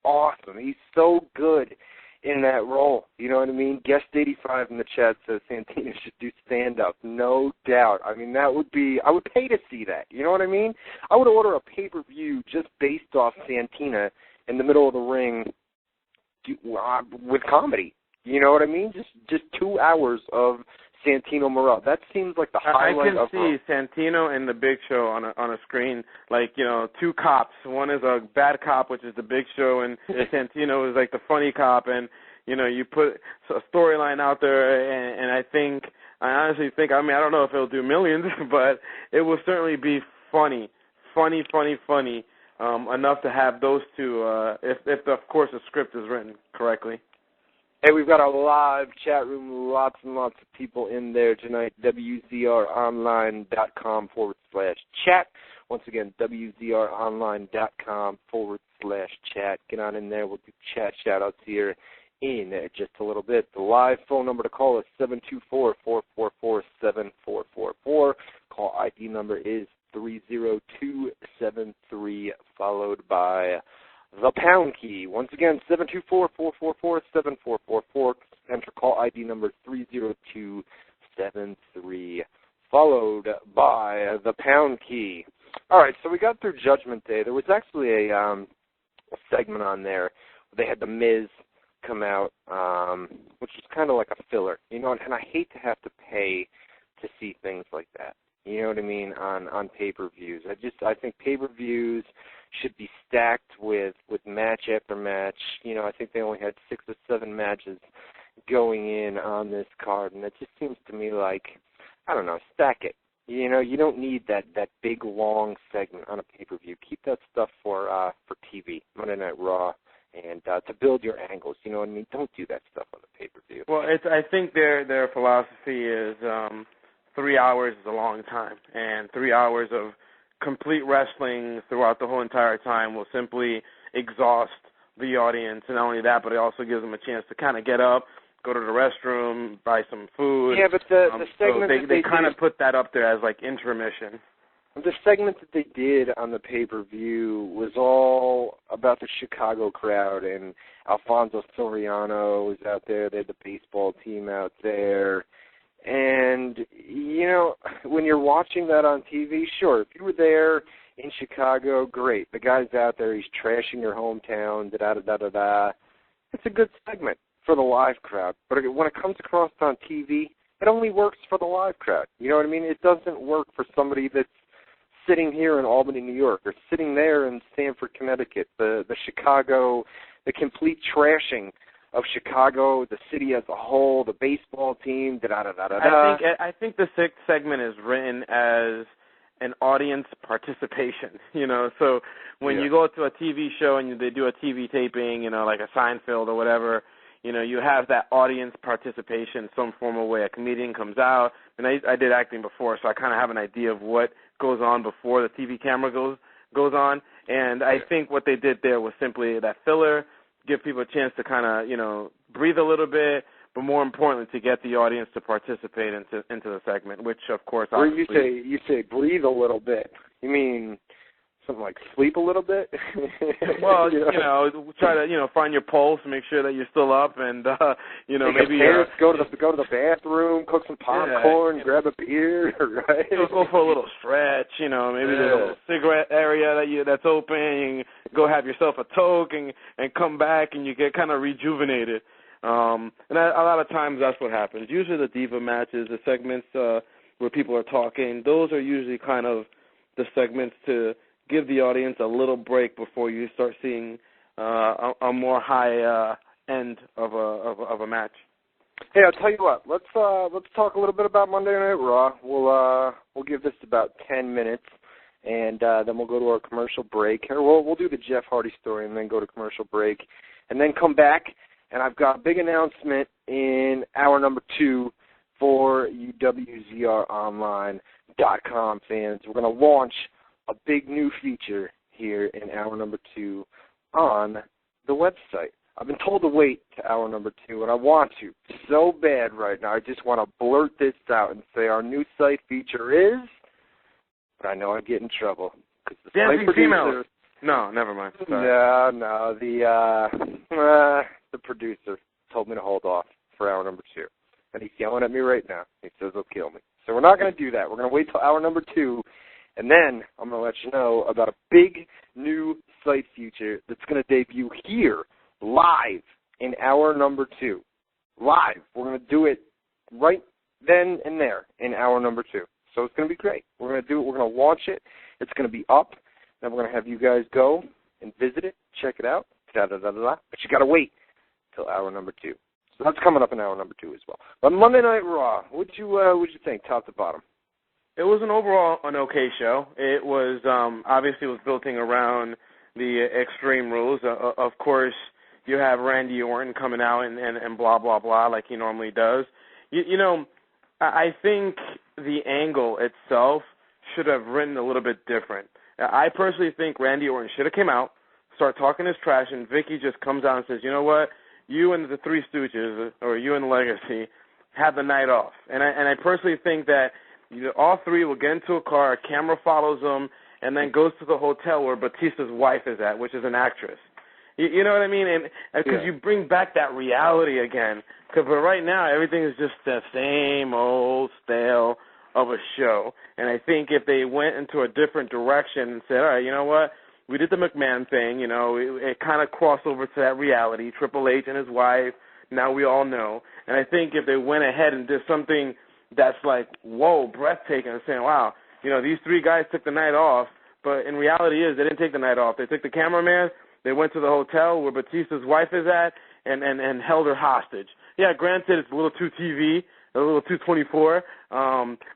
awesome. He's so good in that role. You know what I mean? Guest 85 in the chat says Santino should do stand-up. No doubt. I mean, that would be, I would pay to see that. You know what I mean? I would order a pay-per-view just based off Santino in the middle of the ring with comedy. You know what I mean? Just 2 hours of Santino Morel. That seems like the highlight of. I can see Santino and the Big Show on a screen, like, you know, two cops. One is a bad cop, which is the Big Show, and Santino is like the funny cop. And you know, you put a storyline out there, and I honestly think, I mean, I don't know if it'll do millions, but it will certainly be funny, enough to have those two, if of course the script is written correctly. Hey, we've got a live chat room, lots and lots of people in there tonight, WZROnline.com/chat. Once again, WZROnline.com/chat. Get on in there. We'll do chat shout-outs here in just a little bit. The live phone number to call is 724-444-7444. Call ID number is 30273, followed by the pound key. Once again, 724-444-7444. Enter call ID number 30273, followed by the pound key. All right, so we got through Judgment Day. There was actually a segment on there where they had The Miz come out, which was kind of like a filler. You know, and I hate to have to pay to see things like that. You know what I mean, on pay-per-views. I think pay-per-views should be stacked with match after match. You know, I think they only had 6 or 7 matches going in on this card, and it just seems to me like, I don't know, stack it. You know, you don't need that big, long segment on a pay-per-view. Keep that stuff for TV, Monday Night Raw, and to build your angles. You know what I mean? Don't do that stuff on the pay-per-view. Well, I think their philosophy is 3 hours is a long time, and 3 hours of complete wrestling throughout the whole entire time will simply exhaust the audience. And not only that, but it also gives them a chance to kind of get up, go to the restroom, buy some food. Yeah, but the segment so they kind of put that up there as like intermission. The segment that they did on the pay-per-view was all about the Chicago crowd, and Alfonso Soriano was out there. They had the baseball team out there. And, you know, when you're watching that on TV, sure, if you were there in Chicago, great. The guy's out there, he's trashing your hometown, da-da-da-da-da. It's a good segment for the live crowd. But when it comes across on TV, it only works for the live crowd. You know what I mean? It doesn't work for somebody that's sitting here in Albany, New York, or sitting there in Stamford, Connecticut. The Chicago, the complete trashing of Chicago, the city as a whole, the baseball team, da-da-da-da-da. I think the sixth segment is written as an audience participation, you know. So when you go to a TV show and they do a TV taping, you know, like a Seinfeld or whatever, you know, you have that audience participation some form of way. A comedian comes out, and I did acting before, so I kind of have an idea of what goes on before the TV camera goes on. And I think what they did there was simply that filler, give people a chance to kind of, you know, breathe a little bit, but more importantly, to get the audience to participate into the segment, which, of course, obviously... Or you say breathe a little bit. You mean something like sleep a little bit? Well, you know, try to, you know, find your pulse, make sure that you're still up, and, you know, take maybe... go to the bathroom, cook some popcorn, grab a beer, right? Go for a little stretch, you know, maybe there's a little cigarette area that's open, and go have yourself a toke and come back, and you get kind of rejuvenated. And a lot of times that's what happens. Usually the diva matches, the segments where people are talking, those are usually kind of the segments to give the audience a little break before you start seeing a more high end of a match. Hey, I'll tell you what. Let's talk a little bit about Monday Night Raw. We'll give this about 10 minutes, and then we'll go to our commercial break. Or we'll do the Jeff Hardy story and then go to commercial break, and then come back. And I've got a big announcement in hour number 2 for you WZROnline.com fans. We're going to launch a big new feature here in hour number 2 on the website. I've been told to wait to hour number 2, and I want to so bad right now. I just want to blurt this out and say our new site feature is, but I know I'd get in trouble because the site producer... No, never mind. Sorry. No. The producer told me to hold off for hour number 2. And he's yelling at me right now. He says he'll kill me. So we're not going to do that. We're going to wait till hour number 2, and then I'm going to let you know about a big new site feature that's going to debut here, live, in hour number 2. Live. We're going to do it right then and there in hour number 2. So it's going to be great. We're going to do it. We're going to launch it. It's going to be up. Then we're going to have you guys go and visit it, check it out, da-da-da-da-da. But you got to wait till hour number 2. So that's coming up in hour number 2 as well. But Monday Night Raw, what'd you think, top to bottom? It was an okay show. It was obviously it was built around the Extreme Rules. Of course, you have Randy Orton coming out and blah blah blah like he normally does. You know, I think the angle itself should have written a little bit different. I personally think Randy Orton should have came out, start talking his trash, and Vicky just comes out and says, you know what? You and the Three Stooges, or you and the Legacy, have the night off. And I personally think that all three will get into a car, a camera follows them, and then goes to the hotel where Batista's wife is at, which is an actress. You know what I mean? And because you bring back that reality again. But right now, everything is just the same old stale of a show. And I think if they went into a different direction and said, all right, you know what? We did the McMahon thing, it kind of crossed over to that reality, Triple H and his wife, now we all know. And I think if they went ahead and did something that's like, whoa, breathtaking, and saying, wow, these three guys took the night off, but in reality they didn't take the night off. They took the cameraman, they went to the hotel where Batista's wife is at, and held her hostage. Yeah, granted, it's a little too TV, a little too 24,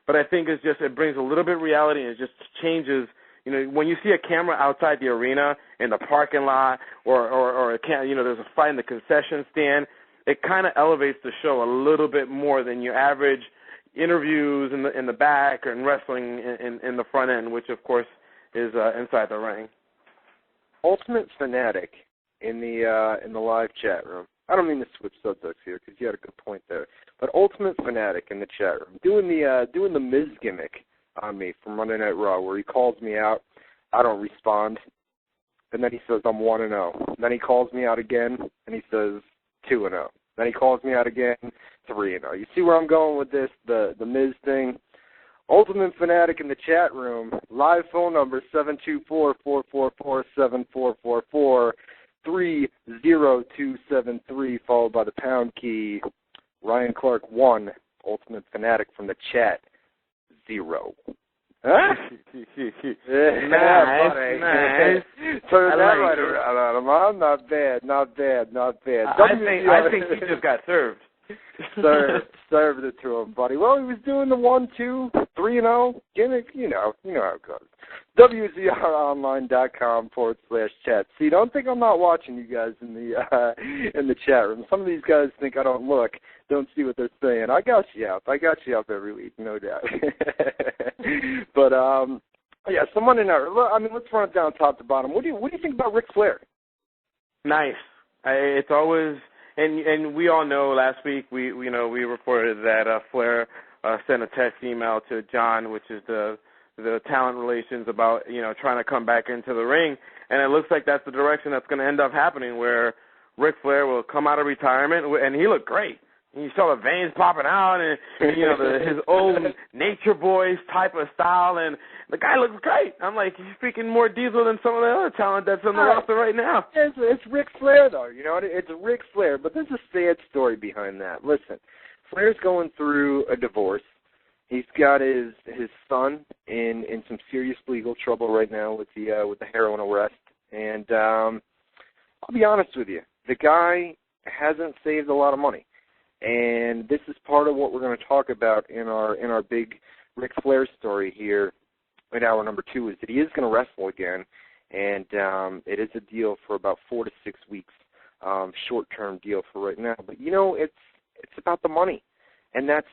but I think it brings a little bit of reality, and it just changes. When you see a camera outside the arena, in the parking lot, or there's a fight in the concession stand, it kind of elevates the show a little bit more than your average interviews in the back or in wrestling in the front end, which of course is inside the ring. Ultimate Fanatic in the live chat room. I don't mean to switch subjects here because you had a good point there, but Ultimate Fanatic in the chat room doing the Miz gimmick on me from Monday Night Raw, where he calls me out, I don't respond, and then he says I'm 1-0. Then he calls me out again, and he says 2-0. Then he calls me out again, 3-0. You see where I'm going with this, the Miz thing? Ultimate Fanatic in the chat room, live phone number 724-444-7444, 30273, followed by the pound key. Ryan Clark 1, Ultimate Fanatic from the chat. 0. Huh? Nice. Turn that right around on him, huh? Not bad. I think he just got served. Served it to him, buddy. Well, he was doing the 1-2, 3-0 gimmick. You know how it goes. WZROnline.com /chat. See, don't think I'm not watching you guys in the chat room. Some of these guys think I don't look, don't see what they're saying. I got you up every week, no doubt. But yeah, so Monday night. I mean, let's run it down top to bottom. What do you think about Ric Flair? Nice. It's always. And we all know last week we reported that Flair sent a text email to John, which is the talent relations, about trying to come back into the ring, and it looks like that's the direction that's going to end up happening, where Ric Flair will come out of retirement, and he looked great. You saw the veins popping out, and his old Nature Boys type of style, and the guy looks great. I'm like, he's speaking more diesel than some of the other talent that's on the roster right now. It's Ric Flair, though. It's Ric Flair, but there's a sad story behind that. Listen, Flair's going through a divorce. He's got his son in some serious legal trouble right now with the heroin arrest, and I'll be honest with you, the guy hasn't saved a lot of money. And this is part of what we're going to talk about in our big Ric Flair story here in hour number 2, is that he is going to wrestle again, and it is a deal for about 4 to 6 weeks, short-term deal for right now. But it's about the money, and that's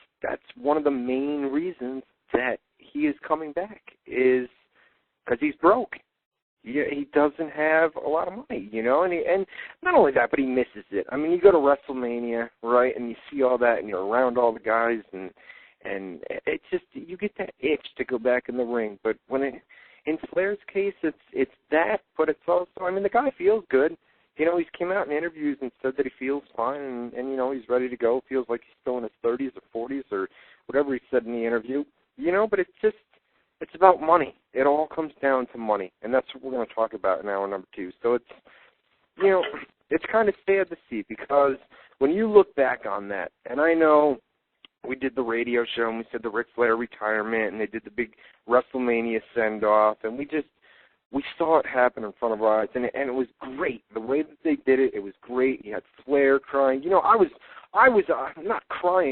one of the main reasons that he is coming back, is because he's broke. He doesn't have a lot of money, and not only that, but he misses it. I mean, you go to WrestleMania, right, and you see all that, and you're around all the guys, and it's just, you get that itch to go back in the ring. But when in Flair's case, it's that, but it's also, I mean, the guy feels good. You know, he's came out in interviews and said that he feels fine, and you know, he's ready to go. Feels like he's still in his 30s or 40s or whatever he said in the interview. You know, but it's about money. It all comes down to money, and that's what we're going to talk about in hour number 2. So it's, you know, it's kind of sad to see, because when you look back on that, and I know we did the radio show and we said the Ric Flair retirement, and they did the big WrestleMania send-off, and we saw it happen in front of our eyes, and it was great. The way that they did it, it was great. You had Flair crying. You know, I was not crying